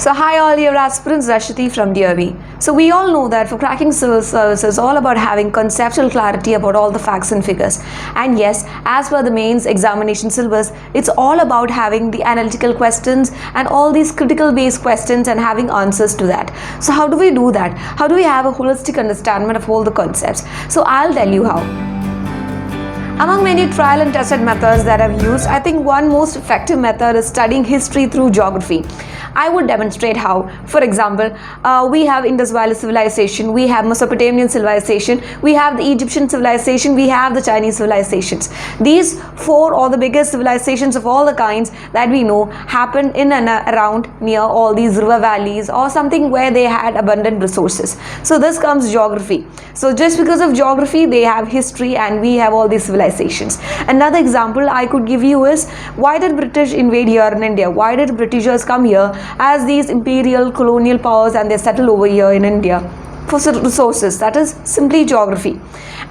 So hi all your aspirants, Rashati from Geography. So we all know that for cracking civil service is all about having conceptual clarity about all the facts and figures. And yes, as per the mains examination syllabus, it's all about having the analytical questions and all these critical based questions and having answers to that. So how do we do that? How do we have a holistic understanding of all the concepts? So I'll tell you how. Among many trial and tested methods that I've used, I think one most effective method is studying history through geography. I would demonstrate how. For example, we have Indus Valley civilization, we have Mesopotamian civilization, we have the Egyptian civilization, we have the Chinese civilizations. These four are the biggest civilizations of all the kinds that we know happened in and around near all these river valleys or something where they had abundant resources. So this comes geography. So just because of geography, they have history and we have all these civilizations. Another example I could give you is, why did British invade here in India? Why did Britishers come here as these imperial colonial powers and they settle over here in India for resources? That is simply geography.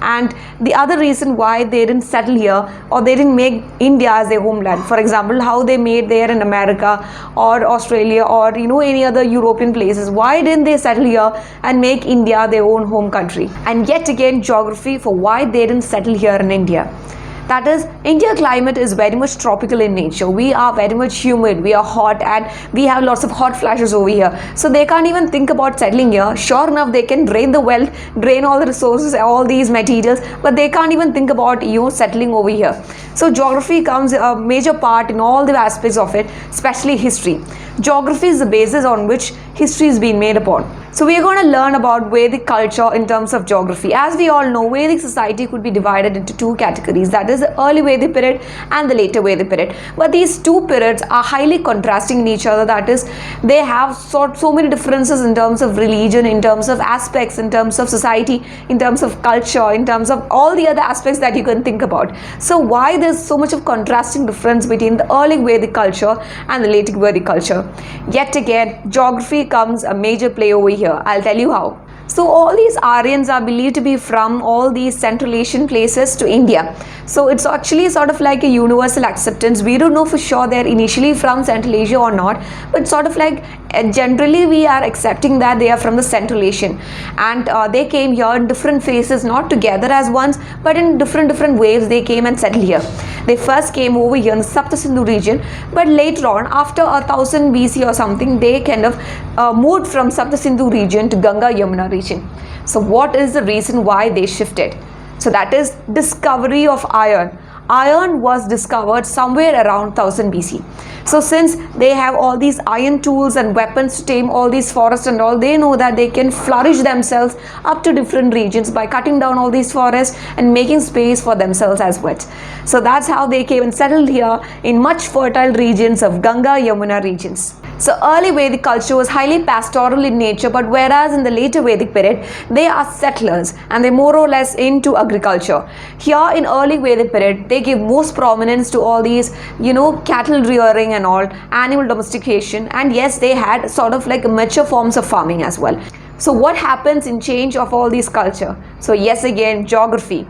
And the other reason why they didn't settle here or they didn't make India as their homeland, for example, how they made there in America or Australia or any other European places, why didn't they settle here and make India their own home country? And yet again, geography for why they didn't settle here in India. That is, India climate is very much tropical in nature. We are very much humid, we are hot, and we have lots of hot flashes over here. So they can't even think about settling here. Sure enough, they can drain the wealth, drain all the resources, all these materials, but they can't even think about settling over here. So geography comes a major part in all the aspects of it, especially history. Geography is the basis on which history is being made upon. So we are going to learn about Vedic culture in terms of geography. As we all know, Vedic society could be divided into two categories, that is the early Vedic period and the later Vedic period. But these two periods are highly contrasting in each other. That is, they have so many differences in terms of religion, in terms of aspects, in terms of society, in terms of culture, in terms of all the other aspects that you can think about. So why there's so much of contrasting difference between the early Vedic culture and the later Vedic culture? Yet again, geography comes a major play over here. I'll tell you how. So all these Aryans are believed to be from all these Central Asian places to India. So it's actually sort of like a universal acceptance. We don't know for sure they're initially from Central Asia or not, but sort of like generally we are accepting that they are from the Central Asian, and they came here in different phases, not together as ones, but in different waves they came and settled here. They first came over here in the Sapta Sindhu region, but later on, after 1000 BC or something, they kind of moved from Sapta Sindhu region to Ganga Yamuna region. So what is the reason why they shifted? So that is discovery of iron. Iron was discovered somewhere around 1000 BC. So since they have all these iron tools and weapons to tame all these forests and all, they know that they can flourish themselves up to different regions by cutting down all these forests and making space for themselves as well. So that's how they came and settled here in much fertile regions of Ganga Yamuna regions. So early Vedic culture was highly pastoral in nature, but whereas in the later Vedic period, they are settlers and they more or less into agriculture. Here in early Vedic period, they give most prominence to all these, cattle rearing and all, animal domestication, and yes, they had sort of like mature forms of farming as well. So what happens in change of all these culture? So yes, again, geography.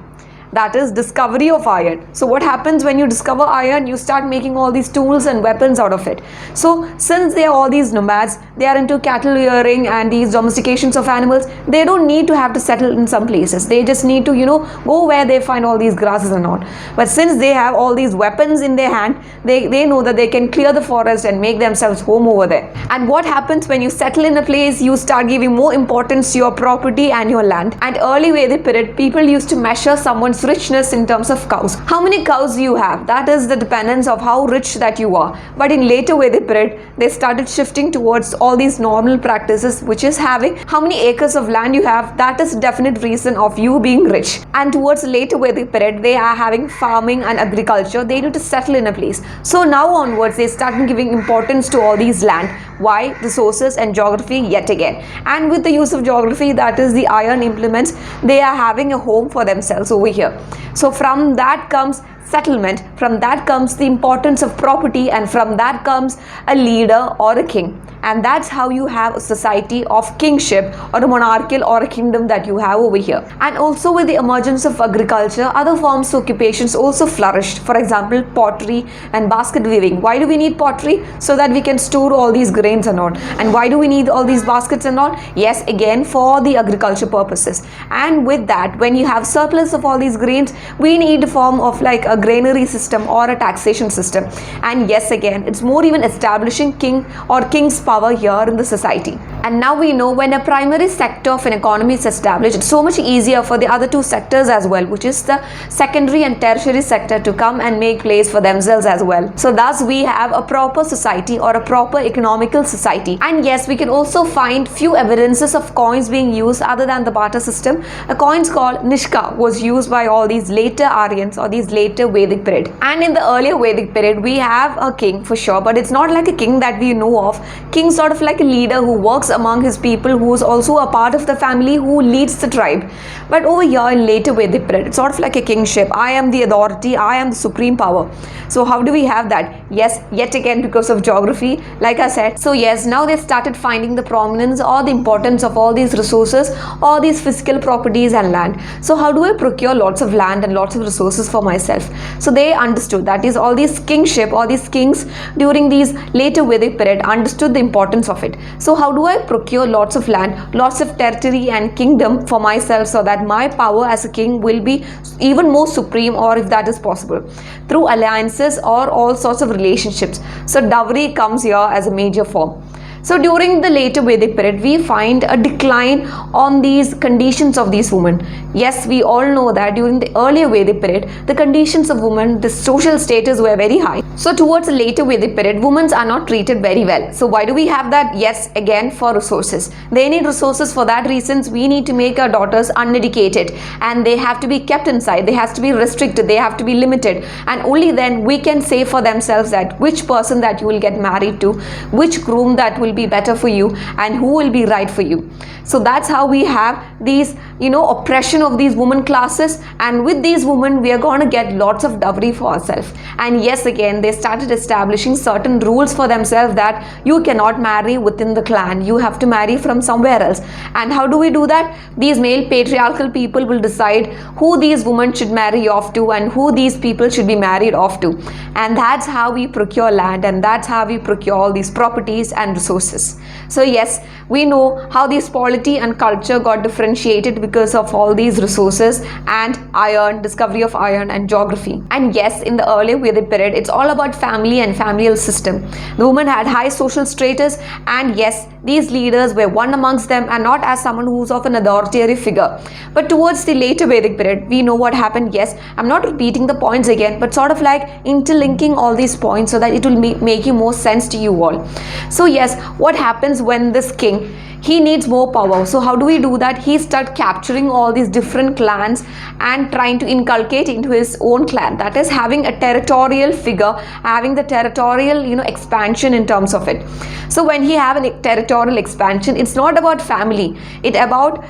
That is discovery of iron. So what happens when you discover iron? You start making all these tools and weapons out of it. So since they are all these nomads, they are into cattle rearing and these domestications of animals, they don't need to have to settle in some places. They just need to, go where they find all these grasses and all. But since they have all these weapons in their hand, they know that they can clear the forest and make themselves home over there. And what happens when you settle in a place? You start giving more importance to your property and your land. And early Vedic period, people used to measure someone's richness in terms of cows. How many cows you have? That is the dependence of how rich that you are. But in later Vedic period, they started shifting towards all these normal practices, which is having how many acres of land you have. That is a definite reason of you being rich. And towards later Vedic period, they are having farming and agriculture. They need to settle in a place. So now onwards, they started giving importance to all these land. Why? Resources and geography yet again. And with the use of geography, that is the iron implements, they are having a home for themselves over here. So from that comes settlement, from that comes the importance of property, and from that comes a leader or a king. and that's how you have a society of kingship or a monarchical or a kingdom that you have over here. And also with the emergence of agriculture, other forms of occupations also flourished. For example, pottery and basket weaving. Why do we need pottery? So that we can store all these grains and all. And why do we need all these baskets and all? Yes, again for the agriculture purposes. And with that, when you have surplus of all these grains, we need a form of like a granary system or a taxation system. And yes, again, it's more even establishing king or king's power here in the society. And now we know when a primary sector of an economy is established, it's so much easier for the other two sectors as well, which is the secondary and tertiary sector, to come and make place for themselves as well. So thus we have a proper society or a proper economical society. And yes, we can also find few evidences of coins being used other than the barter system. A coin called Nishka was used by all these later Aryans or these later Vedic period. And in the earlier Vedic period, we have a king for sure, but it's not like a king that we know of. King sort of like a leader who works among his people, who is also a part of the family, who leads the tribe. But over here in later Vedic period, it's sort of like a kingship. I am the authority, I am the supreme power. So how do we have that? Yes, yet again because of geography, like I said. So yes, now they started finding the prominence or the importance of all these resources or these physical properties and land. So how do I procure lots of land and lots of resources for myself? So they understood, that is, all these kingship or these kings during these later Vedic period understood the importance of it. So how do I procure lots of land, lots of territory and kingdom for myself, so that my power as a king will be even more supreme, or if that is possible, through alliances or all sorts of relationships. So dowry comes here as a major form. So during the later Vedic period, we find a decline on these conditions of these women. Yes, we all know that during the earlier Vedic period, the conditions of women, the social status were very high. So towards the later Vedic period, women are not treated very well. So why do we have that? Yes, again for resources. They need resources. For that reasons, we need to make our daughters uneducated, and they have to be kept inside. They have to be restricted. They have to be limited. And only then we can say for themselves that which person that you will get married to, which groom that will be better for you, and who will be right for you. So that's how we have these, oppression of these women classes. And with these women, we are going to get lots of dowry for ourselves. And yes, again, they started establishing certain rules for themselves, that you cannot marry within the clan. You have to marry from somewhere else. And how do we do that? These male patriarchal people will decide who these women should marry off to and who these people should be married off to. And that's how we procure land, and that's how we procure all these properties and resources. So yes, we know how this polity and culture got differentiated because of all these resources and iron, discovery of iron and geography. And yes, in the early Vedic period, it's all about family and familial system. The women had high social status, and yes, these leaders were one amongst them, and not as someone who's of an authoritarian figure. But towards the later Vedic period, we know what happened. Yes, I'm not repeating the points again, but sort of like interlinking all these points so that it will make you more sense to you all. So yes, what happens when this king, he needs more power? So how do we do that? He started capturing all these different clans and trying to inculcate into his own clan, that is having a territorial figure, having the territorial expansion in terms of it. So when he have a territorial expansion, it's not about family, it's about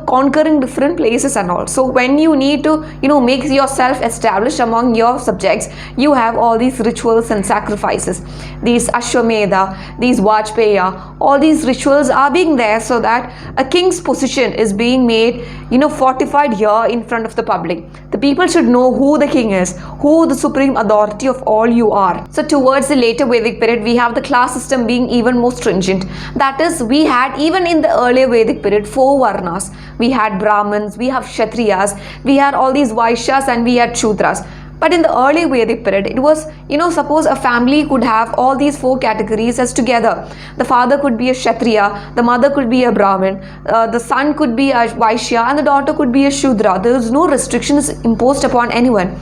conquering different places and all. So when you need to make yourself established among your subjects, you have all these rituals and sacrifices, these Ashwamedha, these Vajpaya, all these rituals are being there so that a king's position is being made fortified here in front of the public. The people should know who the king is, who the supreme authority of all you are. So towards the later Vedic period, we have the class system being even more stringent. That is, we had, even in the earlier Vedic period, 4 varnas. We had Brahmins, we have Kshatriyas, we had all these Vaishyas, and we had Shudras. But in the early Vedic period, it was, suppose a family could have all these 4 categories as together. The father could be a Kshatriya, the mother could be a Brahmin, the son could be a Vaishya, and the daughter could be a Shudra. There was no restrictions imposed upon anyone.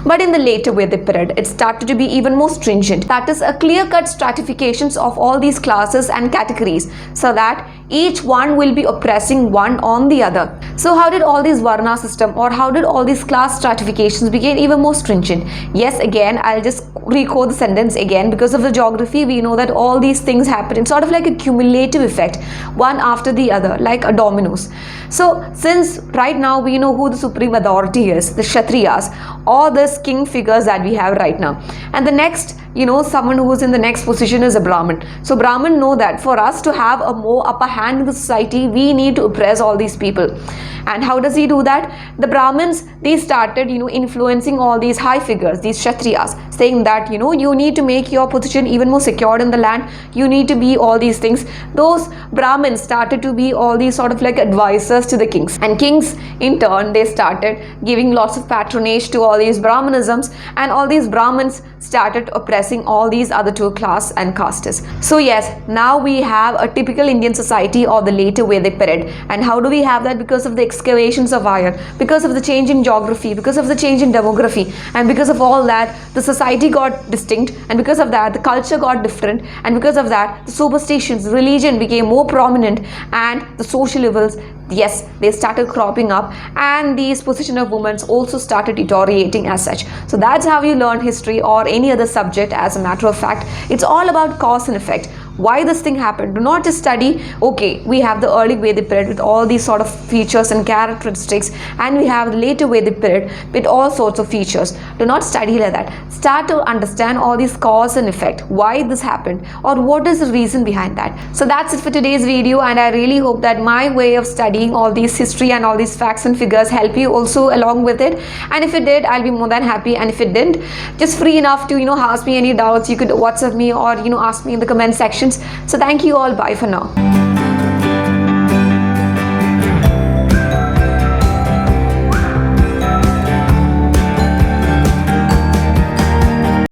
But in the later Vedic period, it started to be even more stringent. That is, a clear-cut stratifications of all these classes and categories, so that each one will be oppressing one on the other. So how did all these varna system, or how did all these class stratifications become even more stringent? Yes, again, I'll just recode the sentence again. Because of the geography, we know that all these things happen. It's sort of like a cumulative effect, one after the other, like a dominoes. So since right now we know who the supreme authority is, the Kshatriyas, or the king figures that we have right now, and the next, someone who is in the next position is a Brahmin. So Brahmin know that for us to have a more upper hand in the society, we need to oppress all these people. And how does he do that? The Brahmins, they started influencing all these high figures, these Kshatriyas, saying that you need to make your position even more secured in the land, you need to be all these things. Those Brahmins started to be all these sort of like advisors to the kings, and kings in turn, they started giving lots of patronage to all these Brahmanisms, and all these Brahmins started oppressing all these other two class and castes. So yes, now we have a typical Indian society of the later Vedic period. And how do we have that? Because of the excavations of iron, because of the change in geography, because of the change in demography, and because of all that, the society got distinct, and because of that, the culture got different, and because of that, the superstitions, religion became more prominent, and the social evils, yes, they started cropping up, and these position of women also started deteriorating as such. So that's how you learn history or any other subject. As a matter of fact, it's all about cause and effect. Why this thing happened. Do not just study, okay, we have the early Vedic period with all these sort of features and characteristics, and we have the later Vedic period with all sorts of features. Do not study like that. Start to understand all these cause and effect, why this happened, or what is the reason behind that. So that's it for today's video, and I really hope that my way of studying all these history and all these facts and figures help you also along with it. And if it did, I'll be more than happy. And if it didn't, just free enough to ask me any doubts. You could WhatsApp me or ask me in the comment section. So thank you all. Bye for now.